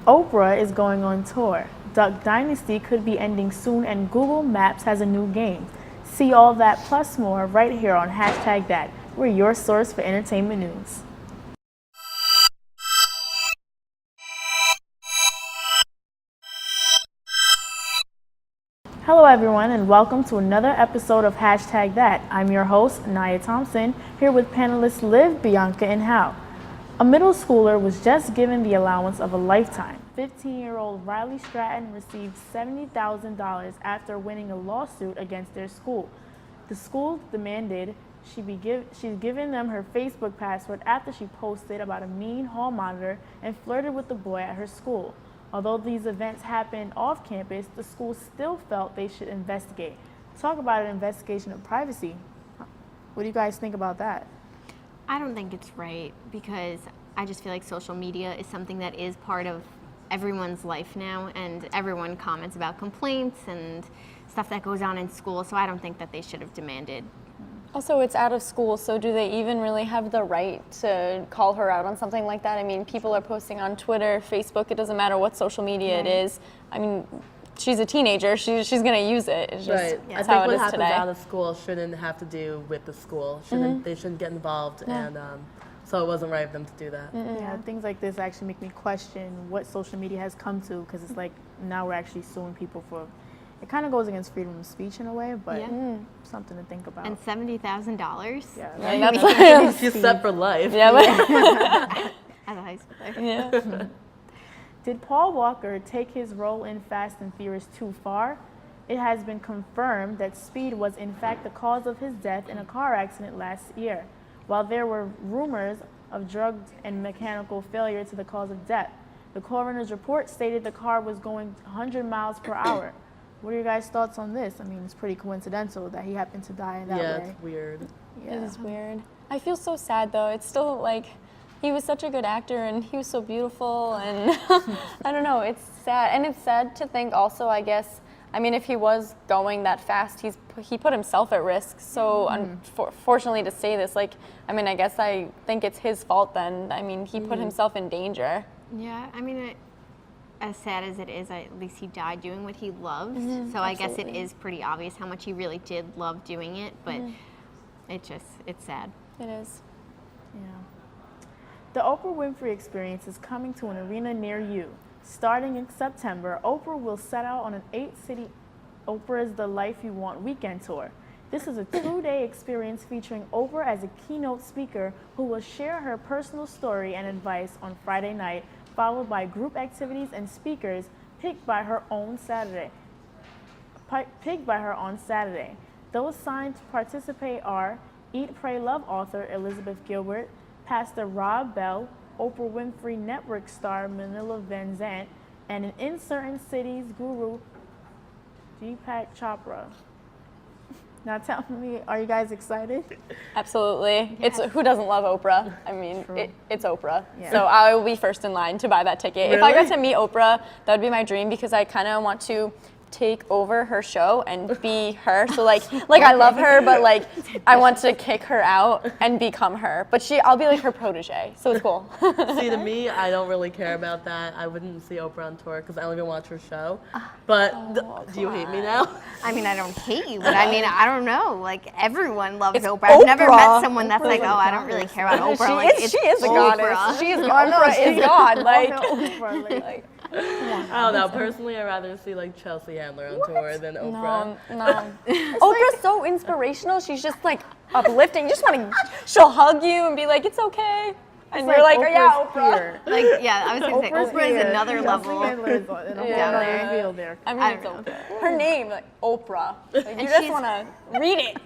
Oprah is going on tour. Duck Dynasty could be ending soon, and Google Maps has a new game. See all that plus more right here on Hashtag That. We're your source for entertainment news. Hello everyone and welcome to another episode of Hashtag That. I'm your host, Naya Thompson, here with panelists Liv, Bianca, and Hal. A middle schooler was just given the allowance of a lifetime. 15-year-old Riley Stratton received $70,000 after winning a lawsuit against their school. The school demanded she's given them her Facebook password after she posted about a mean hall monitor and flirted with the boy at her school. Although these events happened off campus, the school still felt they should investigate. Talk about an investigation of privacy. What do you guys think about that? I don't think it's right because I just feel like social media is something that is part of everyone's life now, and everyone comments about complaints and stuff that goes on in school, so I don't think that they should have demanded. Also, it's out of school, so do they even really have the right to call her out on something like that? I mean, people are posting on Twitter, Facebook, it doesn't matter what social media it is. I mean, she's a teenager, she's going to use it. It's just, right. that's I how think it what is happens today. out of school shouldn't have to do with the school. They shouldn't get involved, and so it wasn't right of them to do that. Yeah, things like this actually make me question what social media has come to, because it's like now we're actually suing people for, it kind of goes against freedom of speech in a way, but something to think about. And $70,000? Yeah, She's set for life. Yeah, As a high schooler. yeah. Did Paul Walker take his role in Fast and Furious too far? It has been confirmed that speed was in fact the cause of his death in a car accident last year, while there were rumors of drug and mechanical failure to the cause of death. The coroner's report stated the car was going 100 miles per hour. What are your guys' thoughts on this? I mean, it's pretty coincidental that he happened to die in that way. Yeah, it's weird. Yeah. It is weird. I feel so sad though. It's still like, he was such a good actor and he was so beautiful, and I don't know, it's sad. And it's sad to think also, I guess, I mean, if he was going that fast, he put himself at risk. So unfortunately to say this, like, I mean, I guess I think it's his fault then. I mean, he put himself in danger. Yeah, I mean, as sad as it is, at least he died doing what he loved. So I guess it is pretty obvious how much he really did love doing it, but it's sad. It is. Yeah. The Oprah Winfrey Experience is coming to an arena near you. Starting in September, Oprah will set out on an 8-city Oprah's The Life You Want weekend tour. This is a 2-day experience featuring Oprah as a keynote speaker who will share her personal story and advice on Friday night, followed by group activities and speakers picked by her on Saturday. Those signed to participate are Eat, Pray, Love author Elizabeth Gilbert, Pastor Rob Bell, Oprah Winfrey Network star Manila Van Zant, and an In Certain Cities guru, Deepak Chopra. Now tell me, are you guys excited? Absolutely. It's who doesn't love Oprah? I mean, it's Oprah. Yeah. So I will be first in line to buy that ticket. Really? If I got to meet Oprah, that would be my dream, because I kind of want to take over her show and be her. So like I love her, but like I want to kick her out and become her. But I'll be like her protege. So it's cool. See, to me, I don't really care about that. I wouldn't see Oprah on tour because I don't even watch her show. But do you hate me now? I mean, I don't hate you, but I mean, I don't know. Like, everyone loves Oprah. I've never met someone that's like, oh, I don't really care about Oprah. She is a goddess. She is Oprah is God. Like, I don't know. Personally, I'd rather see like Chelsea Handler on tour than Oprah. No. Oprah's so inspirational. She's just like uplifting. You just want to, she'll hug you and be like, it's okay. And you're like, oh yeah, Oprah. Like, yeah, I was going to say, Oprah is another level down there. I mean, it's Oprah. Her name, like Oprah. Like, you just want to read it.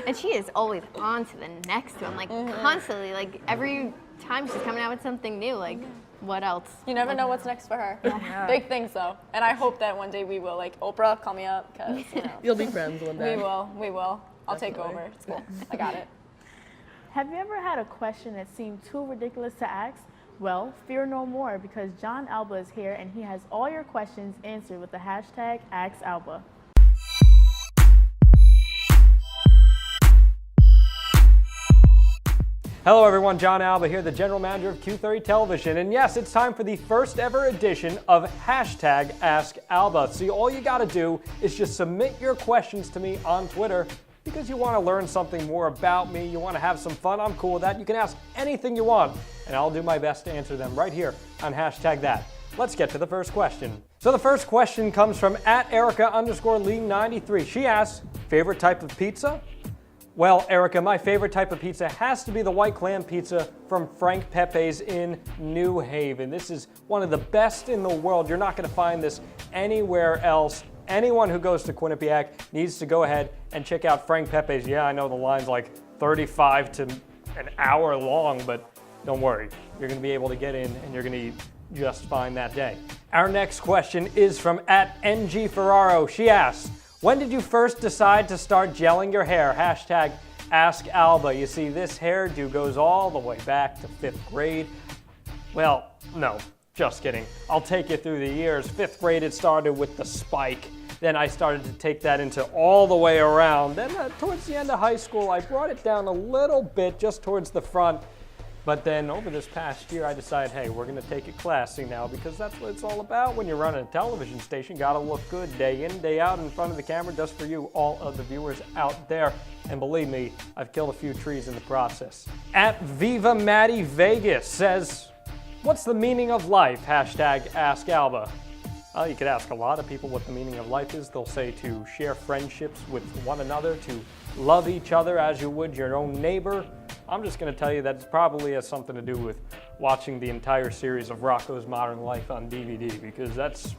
And she is always on to the next one, like constantly. Like, every time she's coming out with something new, like, what else? You never know what's next for her. Yeah. Big things though. And I hope that one day we will, like, Oprah, call me up, because, you know. You'll be friends one day. We will. I'll take over. It's cool. I got it. Have you ever had a question that seemed too ridiculous to ask? Well, fear no more, because John Alba is here and he has all your questions answered with the hashtag AskAlba. Hello everyone, John Alba here, the general manager of Q30 Television. And yes, it's time for the first ever edition of Hashtag Ask Alba. See, all you gotta do is just submit your questions to me on Twitter because you wanna learn something more about me, you wanna have some fun. I'm cool with that. You can ask anything you want, and I'll do my best to answer them right here on Hashtag That. Let's get to the first question. So the first question comes from @Erica_Lee93. She asks, favorite type of pizza? Well, Erica, my favorite type of pizza has to be the white clam pizza from Frank Pepe's in New Haven. This is one of the best in the world. You're not going to find this anywhere else. Anyone who goes to Quinnipiac needs to go ahead and check out Frank Pepe's. Yeah, I know the line's like 35 to an hour long, but don't worry. You're going to be able to get in and you're going to eat just fine that day. Our next question is from @NG Ferraro. She asks, when did you first decide to start gelling your hair? Hashtag Ask Alba. You see, this hairdo goes all the way back to 5th grade. Well, no, just kidding. I'll take you through the years. 5th grade, it started with the spike. Then I started to take that into all the way around. Then towards the end of high school, I brought it down a little bit just towards the front. But then over this past year, I decided, hey, we're gonna take it classy now because that's what it's all about when you're running a television station. Gotta look good day in, day out in front of the camera just for you, all of the viewers out there. And believe me, I've killed a few trees in the process. @VivaMaddieVegas says, what's the meaning of life? Hashtag Ask Alba. You could ask a lot of people what the meaning of life is. They'll say to share friendships with one another, to love each other as you would your own neighbor. I'm just going to tell you that it probably has something to do with watching the entire series of Rocko's Modern Life on DVD, because that's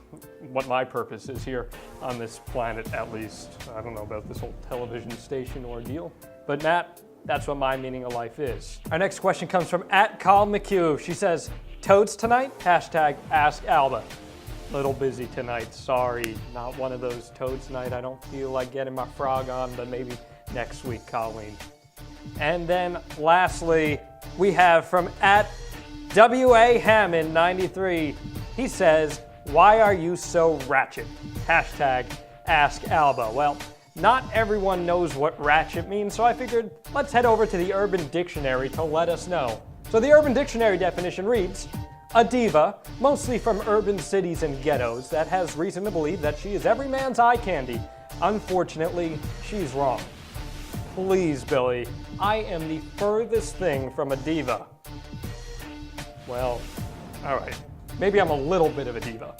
what my purpose is here on this planet, at least. I don't know about this whole television station ordeal, but Matt, that's what my meaning of life is. Our next question comes from @ColMcHugh. She says, toads tonight? Hashtag Ask Alba. Little busy tonight, sorry. Not one of those toads tonight. I don't feel like getting my frog on, but maybe next week, Colleen. And then lastly, we have from @WAHammond93. He says, why are you so ratchet? Hashtag Ask Alba. Well, not everyone knows what ratchet means, so I figured let's head over to the Urban Dictionary to let us know. So the Urban Dictionary definition reads, a diva, mostly from urban cities and ghettos, that has reason to believe that she is every man's eye candy. Unfortunately, she's wrong. Please, Billy, I am the furthest thing from a diva. Well, all right, maybe I'm a little bit of a diva.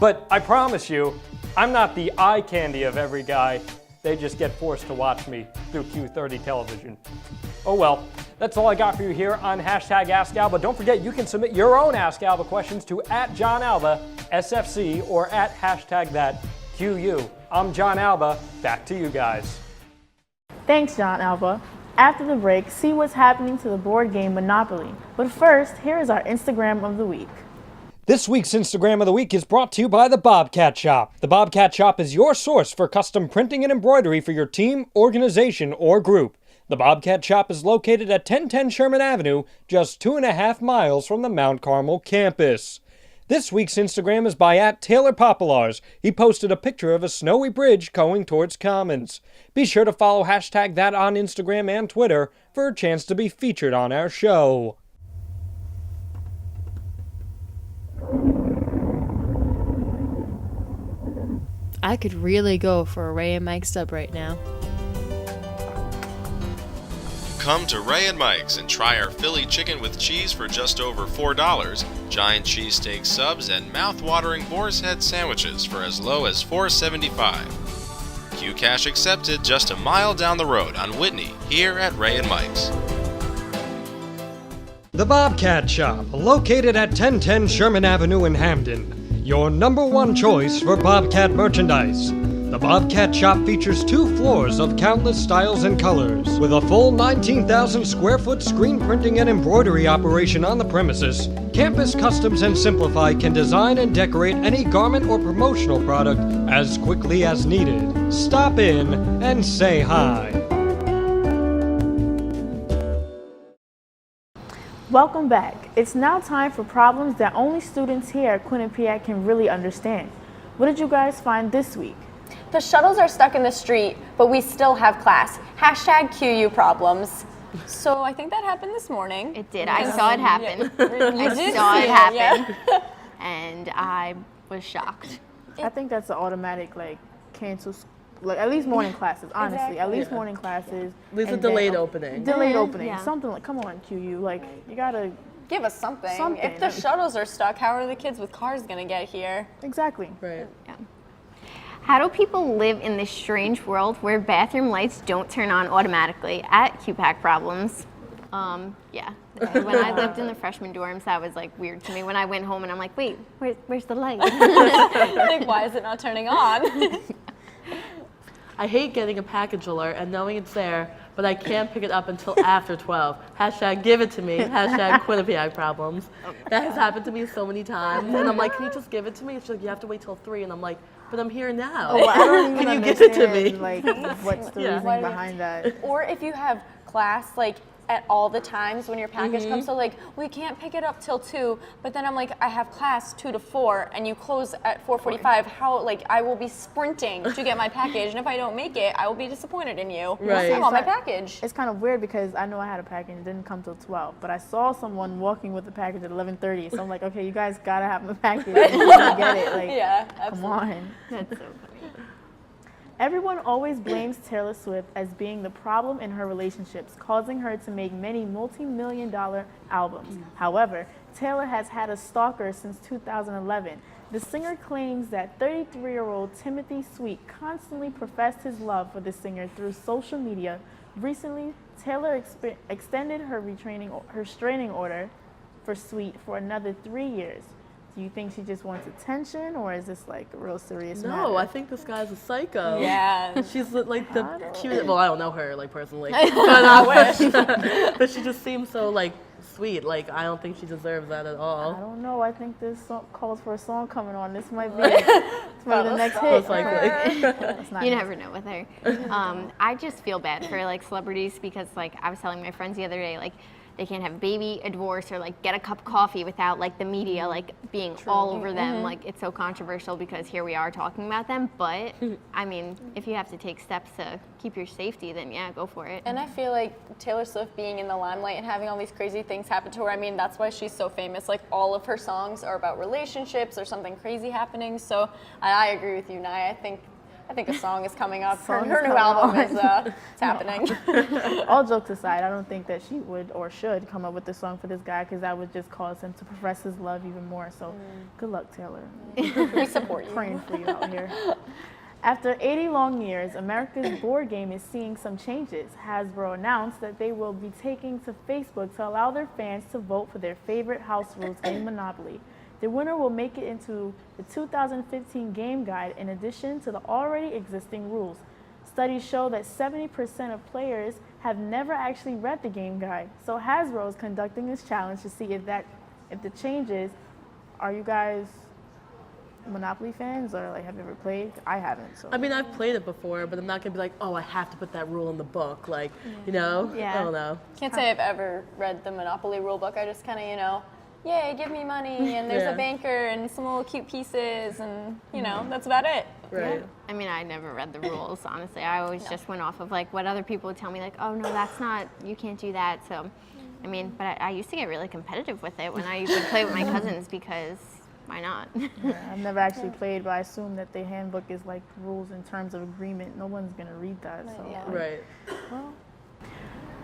But I promise you, I'm not the eye candy of every guy. They just get forced to watch me through Q30 Television. Oh well, that's all I got for you here on Hashtag Ask Alba. Don't forget, you can submit your own Ask Alba questions to @JohnAlbaSFC or @Hashtag That QU. I'm John Alba, back to you guys. Thanks, John Alba. After the break, see what's happening to the board game Monopoly. But first, here is our Instagram of the week. This week's Instagram of the week is brought to you by the Bobcat Shop. The Bobcat Shop is your source for custom printing and embroidery for your team, organization, or group. The Bobcat Shop is located at 1010 Sherman Avenue, just 2.5 miles from the Mount Carmel campus. This week's Instagram is by @TaylorPopulars. He posted a picture of a snowy bridge going towards Commons. Be sure to follow Hashtag That on Instagram and Twitter for a chance to be featured on our show. I could really go for a Ray and Mike sub right now. Come to Ray and Mike's and try our Philly chicken with cheese for just over $4, giant cheesesteak subs, and mouth-watering boar's head sandwiches for as low as $4.75. Q-Cash accepted just a mile down the road on Whitney, here at Ray and Mike's. The Bobcat Shop, located at 1010 Sherman Avenue in Hamden. Your #1 choice for Bobcat merchandise. The Bobcat Shop features 2 floors of countless styles and colors. With a full 19,000 square foot screen printing and embroidery operation on the premises, Campus Customs and Simplify can design and decorate any garment or promotional product as quickly as needed. Stop in and say hi. Welcome back. It's now time for problems that only students here at Quinnipiac can really understand. What did you guys find this week? The shuttles are stuck in the street, but we still have class. Hashtag QU problems. So I think that happened this morning. It did. I saw it happen. You I did saw see it happen, and I was shocked. I think that's an automatic like cancel, like at least morning classes. Honestly, at Exactly. least morning classes. At least a and then delayed opening. Delayed opening. Yeah. Something like, come on, QU. Like you gotta Give us something. Something. If the shuttles are stuck, how are the kids with cars gonna get here? exactly. Right. How do people live in this strange world where bathroom lights don't turn on automatically? At QPAC Problems. Yeah. When I lived in the freshman dorms, that was like weird to me. When I went home and I'm like, wait, where's the light? Like, why is it not turning on? I hate getting a package alert and knowing it's there, but I can't pick it up until after 12. Hashtag give it to me. Hashtag Quinnipiac Problems. That has happened to me so many times. And I'm like, can you just give it to me? She's like, you have to wait till 3. And I'm like, but I'm here now. Well, I don't even Can you give it to me? understand, like what's the Yeah. reasoning behind that? Or if you have class like at all the times when your package comes, so like we can't pick it up till 2, but then I'm like, I have class 2 to 4 and you close at 4:45. How, like, I will be sprinting to get my package, and if I don't make it, I will be disappointed in you. Right. I want my package. It's kind of weird because I know I had a package and it didn't come till 12, but I saw someone walking with the package at 11:30. So I'm like, okay, you guys gotta have the package. You gotta get it. Like, Yeah, come absolutely. on. That's so funny. Everyone always blames Taylor Swift as being the problem in her relationships, causing her to make many multi-million-dollar albums. However, Taylor has had a stalker since 2011. The singer claims that 33-year-old Timothy Sweet constantly professed his love for the singer through social media. Recently, Taylor extended her restraining order for Sweet for another 3 years. Do you think she just wants attention, or is this like a real serious matter? No, I think this guy's a psycho. Yeah. She's like the cutest. Well, I don't know her like personally, but she just seems so like sweet. Like I don't think she deserves that at I all. don't know. I think this song calls for a song coming on. This might be the next hit. Most likely. That's not You nice. never know with her. I just feel bad for like celebrities because like I was telling my friends the other day, like they can't have a baby, a divorce, or like get a cup of coffee without like the media like being all over them. Like it's so controversial because here we are talking about them. But I mean, if you have to take steps to keep your safety, then yeah, go for it. And I feel like Taylor Swift being in the limelight and having all these crazy things happen to her, I mean, that's why she's so famous. Like, all of her songs are about relationships or something crazy happening. So I agree with you, Naya. I think a song is coming up. Her Song is new coming album on. is it's happening. All jokes aside, I don't think that she would or should come up with this song for this guy because that would just cause him to profess his love even more. So good luck, Taylor. We support you. Praying for you out here. After 80 long years, America's board game is seeing some changes. Hasbro announced that they will be taking to Facebook to allow their fans to vote for their favorite house rules game, Monopoly. The winner will make it into the 2015 game guide in addition to the already existing rules. Studies show that 70% of players have never actually read the game guide. So Hasbro is conducting this challenge to see if the changes. Are you guys Monopoly fans, or like have you ever played? I haven't. So I mean, I've played it before, but I'm not gonna be like, oh, I have to put that rule in the book. Like, you know, Yeah. I don't know. Can't say I've ever read the Monopoly rulebook. I just kind of, yay, give me money, and there's Yeah. a banker and some little cute pieces, and, that's about it. Right. I mean, I never read the rules, honestly. I always just went off of like what other people would tell me, like, oh no, that's not, you can't do that. So, I mean, but I used to get really competitive with it when I would play with my cousins because why not? yeah, I've never actually played, but I assume that the handbook is like rules in terms of agreement. No one's gonna read that. So. Yeah. Right.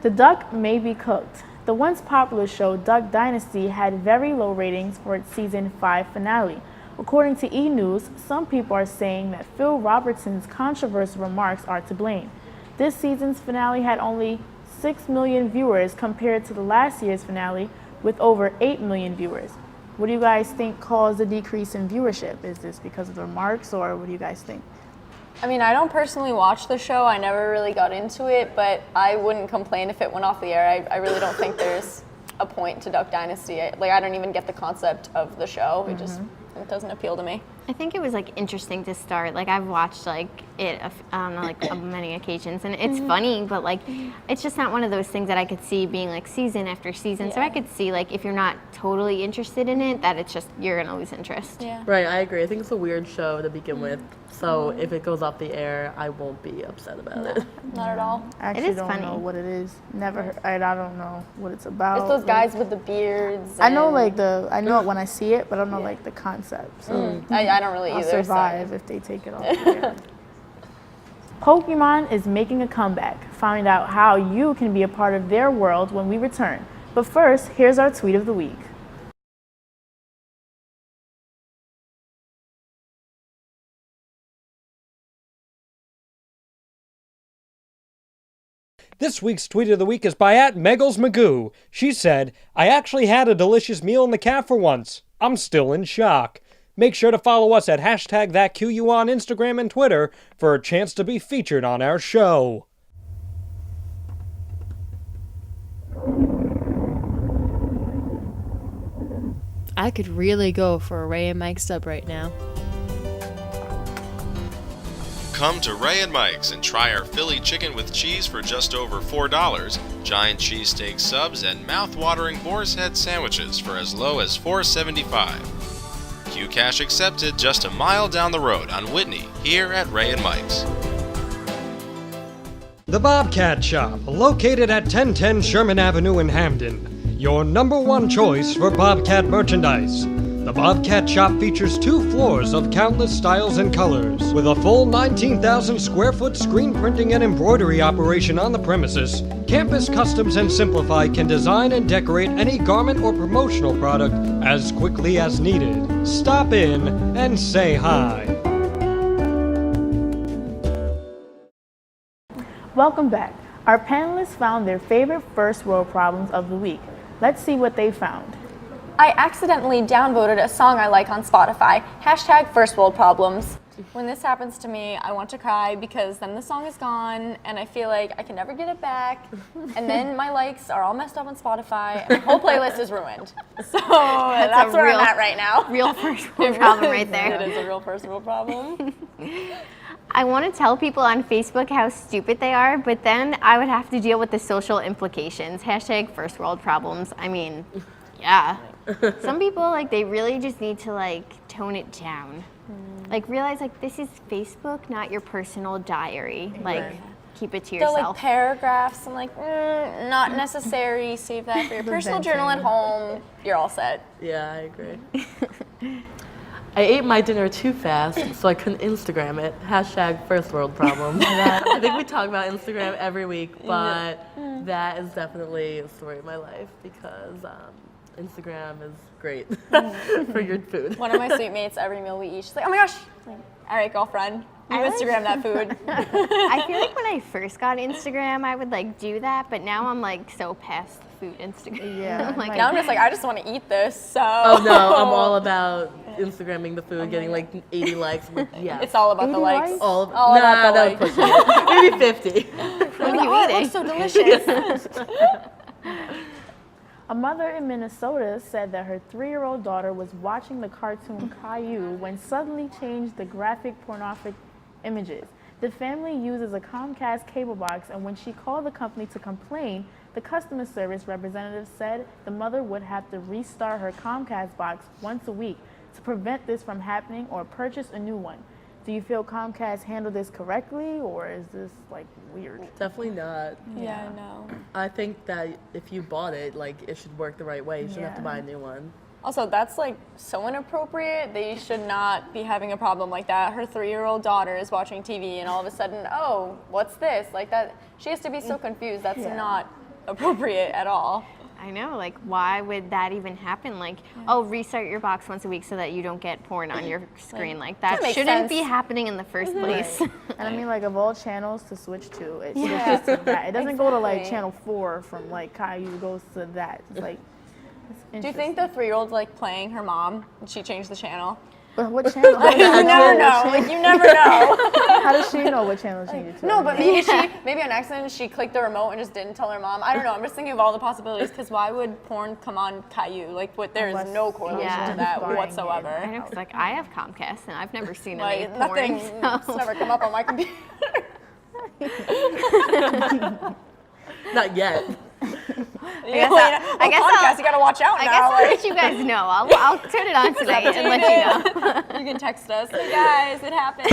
The Duck May Be Cooked. The once popular show Duck Dynasty had very low ratings for its season 5 finale. According to E! News, some people are saying that Phil Robertson's controversial remarks are to blame. This season's finale had only 6 million viewers compared to the last year's finale with over 8 million viewers. What do you guys think caused the decrease in viewership? Is this because of the remarks, or what do you guys think? I mean, I don't personally watch the show. I never really got into it, but I wouldn't complain if it went off the air. I really don't think there's a point to Duck Dynasty. I don't even get the concept of the show. It doesn't appeal to me. I think it was like interesting to start. Like I've watched like it on like on many occasions, and it's funny, but like it's just not one of those things that I could see being like season after season. So I could see like if you're not totally interested in it, that it's just you're gonna lose interest. Yeah. Right, I agree. I think it's a weird show to begin with. So if it goes off the air, I won't be upset about it. Not at all. I actually is don't funny. know what it is. Never heard, I don't know what it's about. It's those like- guys with the beards. I know and- like I know it when I see it, but I don't know like the concept. So I don't really I'll either. so- survive if they take it off the air. Pokemon is making a comeback. Find out how you can be a part of their world when we return. But first, here's our tweet of the week. This week's tweet of the week is by @MegglesMagoo. She said, "I actually had a delicious meal in the caf for once. I'm still in shock." Make sure to follow us at #ThatQU on Instagram and Twitter for a chance to be featured on our show. I could really go for a Ray and Mike sub right now. Come to Ray and Mike's and try our Philly chicken with cheese for just over $4, giant cheesesteak subs, and mouth-watering boar's head sandwiches for as low as $4.75. Qcash accepted just a mile down the road on Whitney here at Ray and Mike's. The Bobcat Shop, located at 1010 Sherman Avenue in Hamden. Your #1 choice for Bobcat merchandise. The Bobcat Shop features 2 floors of countless styles and colors. With a full 19,000 square foot screen printing and embroidery operation on the premises, Campus Customs and Simplify can design and decorate any garment or promotional product as quickly as needed. Stop in and say hi. Welcome back. Our panelists found their favorite first world problems of the week. Let's see what they found. I accidentally downvoted a song I like on Spotify. #first world problems. When this happens to me, I want to cry because then the song is gone and I feel like I can never get it back. And then my likes are all messed up on Spotify and my whole playlist is ruined. So that's where I'm at right now. Real first world problem right there. It is a real first world problem. I want to tell people on Facebook how stupid they are, but then I would have to deal with the social implications. #first world problems. I mean, yeah. Some people, like, they really just need to, like, tone it down. Like, realize, like, this is Facebook, not your personal diary. Like, keep it to The yourself. like paragraphs, I'm like, not necessary. Save that for your personal journal at home. You're all set. Yeah, I agree. I ate my dinner too fast, so I couldn't Instagram it. #first world problem. I think we talk about Instagram every week, but that is definitely a story of my life because Instagram is great for your food. One of my sweet mates, every meal we eat, she's like, oh my gosh. Like, all right, girlfriend, you Instagram that food. I feel like when I first got Instagram, I would, like, do that, but now I'm, like, so past food Instagram. Yeah, I'm like, Now I'm just like, I just want to eat this, so. Oh no, I'm all about Instagramming the food, getting like 80 likes. Yeah, It's all about the 80 likes. likes? all of all about the that would push it. Maybe 50. what are you Oh, it eating? looks so delicious. A mother in Minnesota said that her 3-year-old daughter was watching the cartoon Caillou when suddenly changed the graphic pornographic images. The family uses a Comcast cable box, and when she called the company to complain, the customer service representative said the mother would have to restart her Comcast box once a week to prevent this from happening or purchase a new one. Do you feel Comcast handled this correctly, or is this like weird? Definitely not. Yeah, no. I think that if you bought it, like it should work the right way. You shouldn't have to Yeah. buy a new one. Also, that's like so inappropriate. They should not be having a problem like that. Her 3-year-old daughter is watching TV and all of a sudden, oh, what's this? Like that, she has to be so confused. That's Yeah. not appropriate at all. I know, like, why would that even happen? Like, oh, restart your box once a week so that you don't get porn on your screen. Like, that makes shouldn't be sense. happening in the first place. And I mean, like, of all channels to switch to, it Yeah. switches to that. It doesn't go to like Exactly. channel 4 from like Caillou, it goes to that. It's like, it's Do you think the 3-year-old's like playing her mom and she changed the channel? But what channel? You never know. Like, you never know. How does she know what channel to change it to? No, but maybe on accident she clicked the remote and just didn't tell her mom. I don't know. I'm just thinking of all the possibilities because why would porn come on Caillou? Like, there is no correlation Yeah. to that Buying it. whatsoever. I know, 'cause, like I have Comcast and I've never seen any Like, porn. nothing. It's never come up on my computer. Not yet. I guess Comcast, you gotta watch out I now. guess I'll like- let you guys know. I'll turn it on tonight and let you know. You can text us. Hey guys, it happened.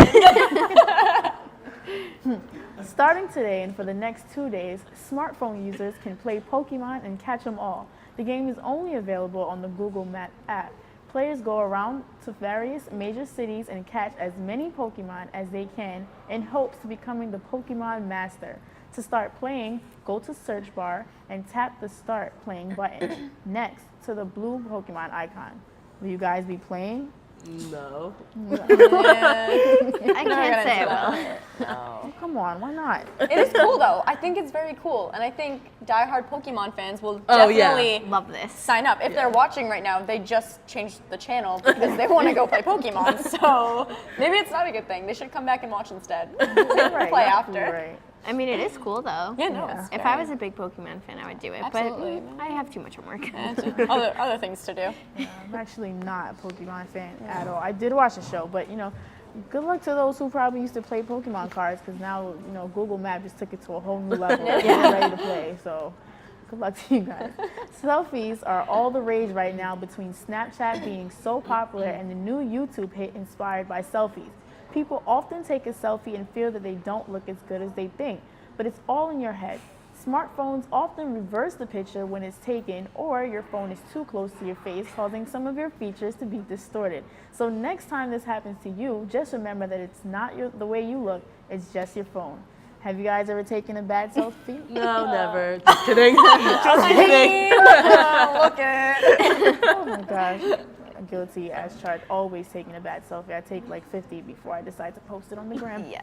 Starting today and for the next 2 days, smartphone users can play Pokemon and catch 'em all. The game is only available on the Google Map app. Players go around to various major cities and catch as many Pokemon as they can in hopes of becoming the Pokemon Master. To start playing, go to search bar and tap the Start Playing button next to the blue Pokemon icon. Will you guys be playing? No. I can't say I will. Oh, come on, why not? It is cool though. I think it's very cool, and I think diehard Pokemon fans will Oh, yeah. definitely Love this. sign up. If they're watching right now, they just changed the channel because they want to go play Pokemon. So maybe it's not a good thing. They should come back and watch instead. You're right, Play you're after. right. I mean, it is cool though. Yeah, no. Yeah. It's If I was a big Pokemon fan, I would do it. Absolutely. But I have too much homework. other things to do. I'm actually not a Pokemon fan at all. I did watch the show, but good luck to those who probably used to play Pokemon cards because now, Google Maps just took it to a whole new level. We're ready to play, so good luck to you guys. Selfies are all the rage right now between Snapchat being so popular and the new YouTube hit inspired by selfies. People often take a selfie and feel that they don't look as good as they think, but it's all in your head. Smartphones often reverse the picture when it's taken, or your phone is too close to your face, causing some of your features to be distorted. So next time this happens to you, just remember that it's not the way you look, it's just your phone. Have you guys ever taken a bad selfie? No, never. Just kidding. Just kidding. Look at it. Oh my gosh. Guilty as charged. Always taking a bad selfie. I take like 50 before I decide to post it on the gram. Yeah.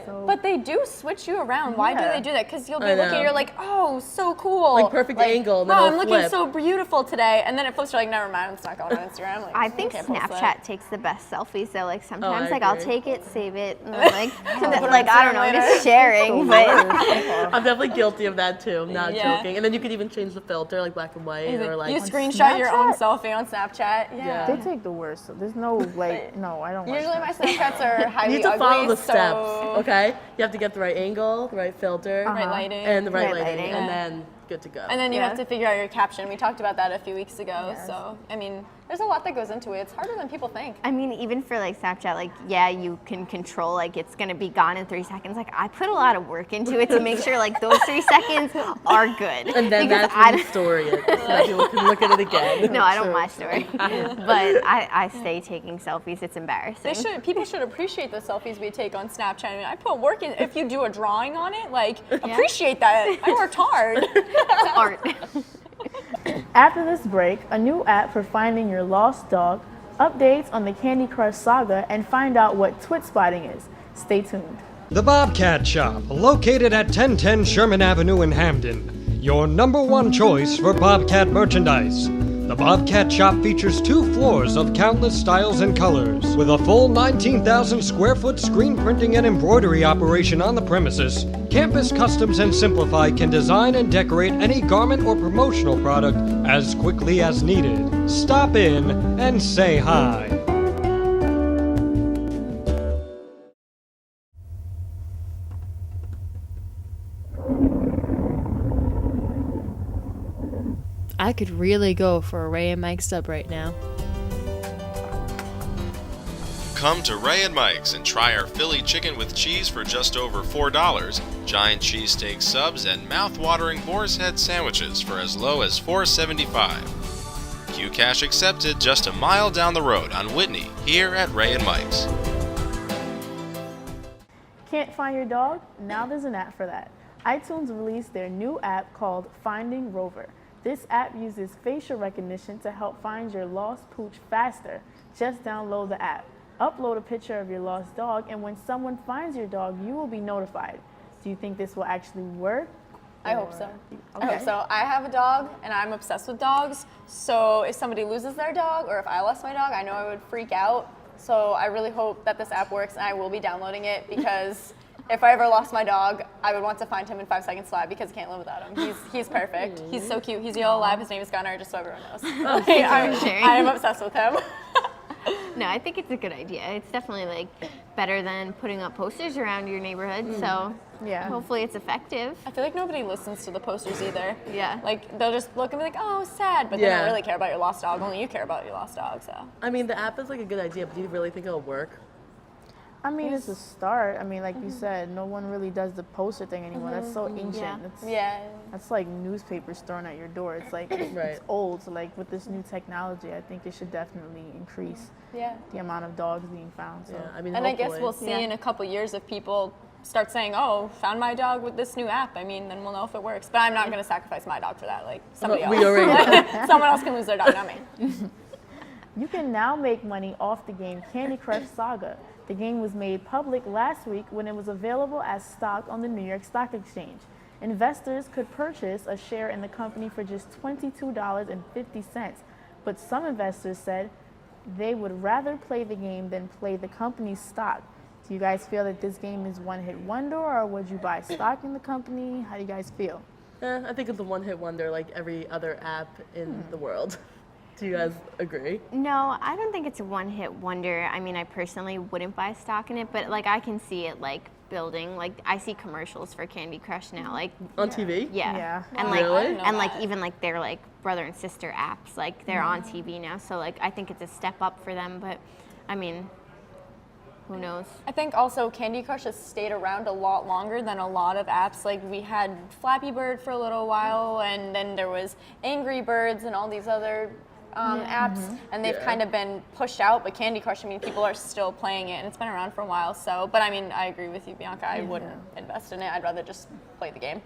So- But they do switch you around. Why do Yeah. they do that? Because you'll be I looking, know. you're like, oh, so cool. Like perfect angle, and then Wow, it'll I'm looking flip. so beautiful today. And then it flips, you're like, never mind, it's not going on Instagram. Like, I think can't post Snapchat that. takes the best selfies. So like sometimes I like I'll agree. take it, save it, and then, like on I don't know, Instagram just later. sharing. But I'm definitely guilty of that too. I'm not Yeah. joking. And then you could even change the filter, like black and white, or like. you screenshot your own Snapchat? selfie on Snapchat. Yeah. They take the worst. So there's no no, I don't want Usually my Snapchat. Snapchats are You highly need to ugly, follow the so steps, okay? You have to get the right angle, the right filter, right lighting. and the right Right lighting, lighting. and then good to go. And then you Yeah. have to figure out your caption. We talked about that a few weeks ago. So, I mean, there's a lot that goes into it. It's harder than people think. I mean, even for like Snapchat, like yeah, you can control like it's gonna be gone in 3 seconds. Like I put a lot of work into it to make sure like those 3 seconds are good. And then Because that's I when you story it, so that people can look at it again. No, I don't my story. But I stay taking selfies. It's embarrassing. People should appreciate the selfies we take on Snapchat. I mean, I put work in. If you do a drawing on it, like appreciate that. I worked hard. It's art. After this break, a new app for finding your lost dog, updates on the Candy Crush saga, and find out what twit spotting is. Stay tuned. The Bobcat Shop, located at 1010 Sherman Avenue in Hamden. Your number one choice for Bobcat merchandise. The Bobcat Shop features 2 floors of countless styles and colors. With a full 19,000 square foot screen printing and embroidery operation on the premises, Campus Customs and Simplify can design and decorate any garment or promotional product as quickly as needed. Stop in and say hi. I could really go for a Ray and Mike sub right now. Come to Ray and Mike's and try our Philly chicken with cheese for just over $4, giant cheesesteak subs, and mouth-watering boar's head sandwiches for as low as $4.75. Qcash accepted just a mile down the road on Whitney, here at Ray and Mike's. Can't find your dog? Now there's an app for that. iTunes released their new app called Finding Rover. This app uses facial recognition to help find your lost pooch faster. Just download the app, upload a picture of your lost dog, and when someone finds your dog, you will be notified. Do you think this will actually work? I hope so. I Okay. hope so. I have a dog, and I'm obsessed with dogs. So if somebody loses their dog, or if I lost my dog, I know I would freak out. So I really hope that this app works, and I will be downloading it because if I ever lost my dog, I would want to find him in 5 seconds flat because I can't live without him. He's perfect. He's so cute. He's yellow lab. His name is Gunnar, just so everyone knows. I am obsessed with him. No, I think it's a good idea. It's definitely like better than putting up posters around your neighborhood. So Yeah. hopefully it's effective. I feel like nobody listens to the posters either. Yeah. Like they'll just look and be like, oh, sad, but they Yeah. don't really care about your lost dog. Only you care about your lost dog. So I mean, the app is like a good idea, but do you really think it'll work? I mean, it's a start. I mean, like you said, no one really does the poster thing anymore. That's so ancient. Yeah. yeah. That's like newspapers thrown at your door. It's like Right. it's old. So like with this new technology, I think it should definitely increase Yeah. the amount of dogs being found. So Yeah, I mean, And I guess hopefully. we'll see Yeah. in a couple years if people start saying, oh, found my dog with this new app. I mean, then we'll know if it works. But I'm not going to sacrifice my dog for that. Like somebody else. We already Someone else can lose their dog, not me. you can now make money off the game Candy Crush Saga. The game was made public last week when it was available as stock on the New York Stock Exchange. Investors could purchase a share in the company for just $22.50, but some investors said they would rather play the game than play the company's stock. Do you guys feel that this game is one-hit wonder, or would you buy stock in the company? How do you guys feel? I think it's a one-hit wonder like every other app in the world. Do you guys agree? No, I don't think it's a one-hit wonder. I mean, I personally wouldn't buy stock in it, but like I can see it like building. Like I see commercials for Candy Crush now, like On TV? yeah, Yeah. and Wow, like I didn't know and like that. even like their like brother and sister apps, like they're on TV now. So like I think it's a step up for them. But I mean, who knows? I think also Candy Crush has stayed around a lot longer than a lot of apps. Like we had Flappy Bird for a little while, and then there was Angry Birds and all these other apps, and they've kind of been pushed out. But Candy Crush, I mean, people are still playing it, and it's been around for a while. So, but I mean, I agree with you, Bianca. I wouldn't invest in it. I'd rather just play the game.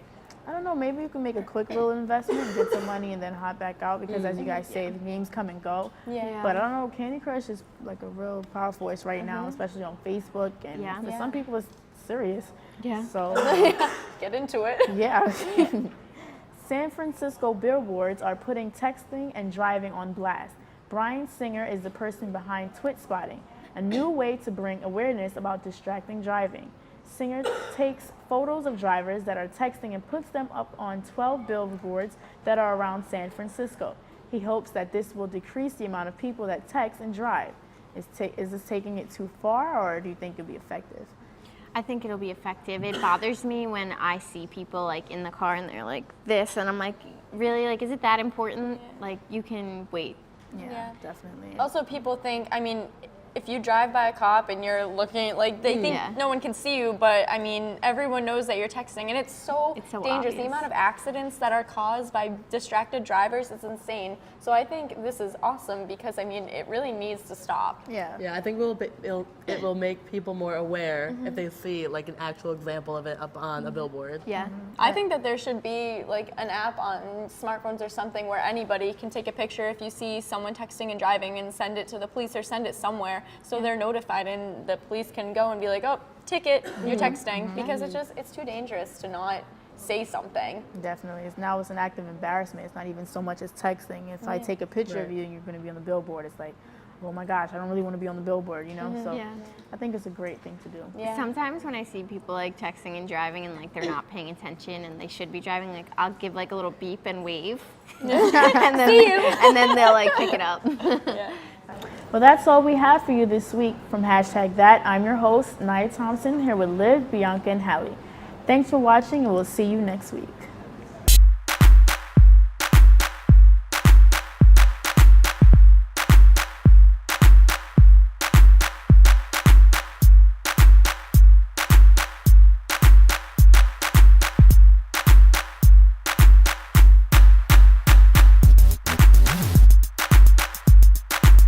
I don't know, maybe you can make a quick little investment, get some money, and then hop back out because as you guys say, the games come and go. Yeah. But I don't know, Candy Crush is like a real power force right now, especially on Facebook. And Yeah. for Yeah. some people, it's serious. Yeah. So, Get into it. yeah. San Francisco billboards are putting texting and driving on blast. Brian Singer is the person behind Twit Spotting, a new way to bring awareness about distracting driving. Singer takes photos of drivers that are texting and puts them up on 12 billboards that are around San Francisco. He hopes that this will decrease the amount of people that text and drive. Is this taking it too far, or do you think it'll be effective? I think it'll be effective. It bothers me when I see people like in the car and they're like this, and I'm like, really? Like, is it that important? Like, you can wait. Yeah. Definitely. Also, people think, I mean, if you drive by a cop and you're looking, like, they think Yeah. no one can see you, but I mean, everyone knows that you're texting, and it's so It's so dangerous. The obvious. amount of accidents that are caused by distracted drivers is insane. So I think this is awesome because, I mean, it really needs to stop. Yeah. Yeah, I think it will make people more aware if they see like an actual example of it up on a billboard. Yeah. I think that there should be like an app on smartphones or something where anybody can take a picture if you see someone texting and driving and send it to the police or send it somewhere so they're notified and the police can go and be like, oh, ticket, you're texting, because it's too dangerous to not say something. Definitely. Now it's an act of embarrassment. It's not even so much as texting. If I take a picture of Right. you and you're going to be on the billboard, it's like, oh my gosh, I don't really want to be on the billboard, you know? So Yeah. I think it's a great thing to do. Yeah. Sometimes when I see people like texting and driving and like they're not paying attention and they should be driving, like I'll give like a little beep and wave, and then they'll like pick it up. Well, that's all we have for you this week from #that. I'm your host, Nia Thompson, here with Liv, Bianca, and Hallie. Thanks for watching, and we'll see you next week.